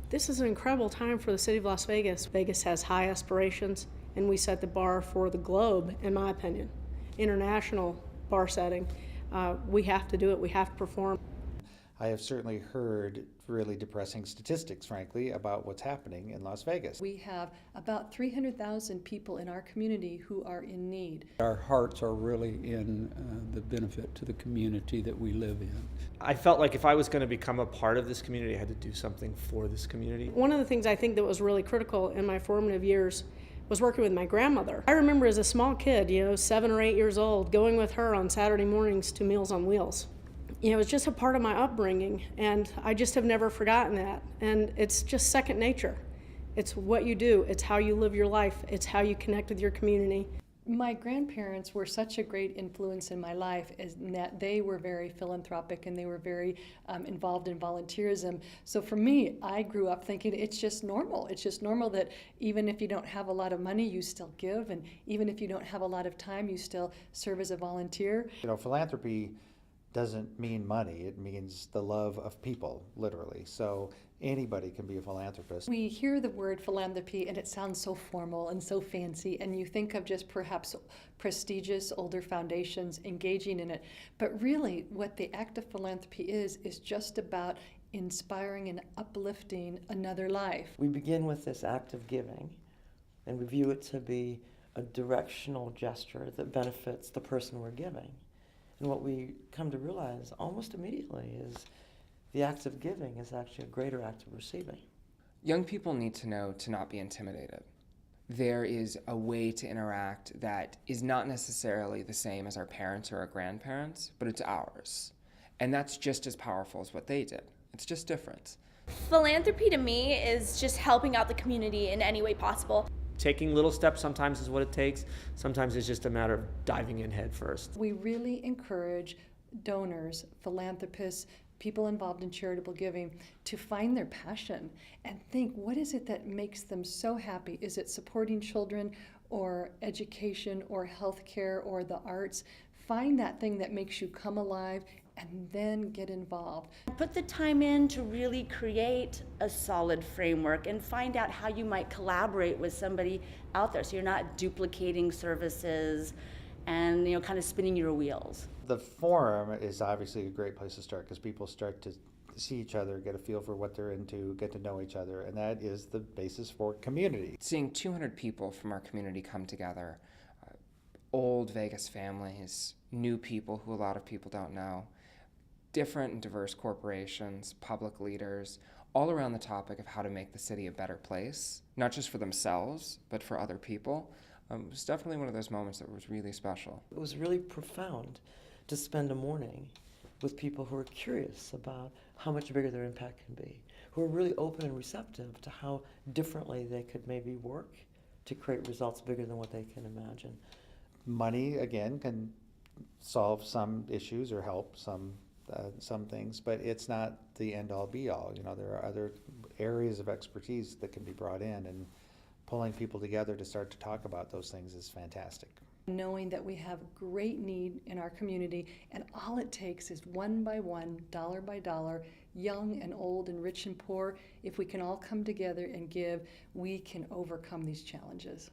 This is an incredible time for the city of Las Vegas. Vegas has high aspirations, and we set the bar for the globe, in my opinion. International bar setting. We have to do it. We have to perform. I have certainly heard really depressing statistics, frankly, about what's happening in Las Vegas. We have about 300,000 people in our community who are in need. Our hearts are really in the benefit to the community that we live in. I felt like if I was going to become a part of this community, I had to do something for this community. One of the things I think that was really critical in my formative years was working with my grandmother. I remember as a small kid, 7 or 8 years old, going with her on Saturday mornings to Meals on Wheels. It was just a part of my upbringing, and I just have never forgotten that. And it's just second nature. It's what you do. It's how you live your life. It's how you connect with your community. My grandparents were such a great influence in my life in that they were very philanthropic and they were very involved in volunteerism. So for me, I grew up thinking it's just normal. It's just normal that even if you don't have a lot of money, you still give, and even if you don't have a lot of time, you still serve as a volunteer. Philanthropy doesn't mean money, it means the love of people, literally. So anybody can be a philanthropist. We hear the word philanthropy and it sounds so formal and so fancy, and you think of just perhaps prestigious older foundations engaging in it. But really what the act of philanthropy is just about inspiring and uplifting another life. We begin with this act of giving, and we view it to be a directional gesture that benefits the person we're giving. And what we come to realize almost immediately is the act of giving is actually a greater act of receiving. Young people need to know to not be intimidated. There is a way to interact that is not necessarily the same as our parents or our grandparents, but it's ours. And that's just as powerful as what they did. It's just different. Philanthropy to me is just helping out the community in any way possible. Taking little steps sometimes is what it takes. Sometimes it's just a matter of diving in head first. We really encourage donors, philanthropists, people involved in charitable giving to find their passion and think, what is it that makes them so happy? Is it supporting children or education or healthcare or the arts? Find that thing that makes you come alive and then get involved. Put the time in to really create a solid framework and find out how you might collaborate with somebody out there so you're not duplicating services and kind of spinning your wheels. The forum is obviously a great place to start because people start to see each other, get a feel for what they're into, get to know each other, and that is the basis for community. Seeing 200 people from our community come together, old Vegas families, new people who a lot of people don't know, different and diverse corporations, public leaders, all around the topic of how to make the city a better place, not just for themselves, but for other people. It was definitely one of those moments that was really special. It was really profound to spend a morning with people who are curious about how much bigger their impact can be, who are really open and receptive to how differently they could maybe work to create results bigger than what they can imagine. Money, again, can solve some issues or help some things, but it's not the end-all be-all. There are other areas of expertise that can be brought in, and pulling people together to start to talk about those things is fantastic. Knowing that we have great need in our community, and all it takes is one by one, dollar by dollar, young and old and rich and poor. If we can all come together and give, we can overcome these challenges.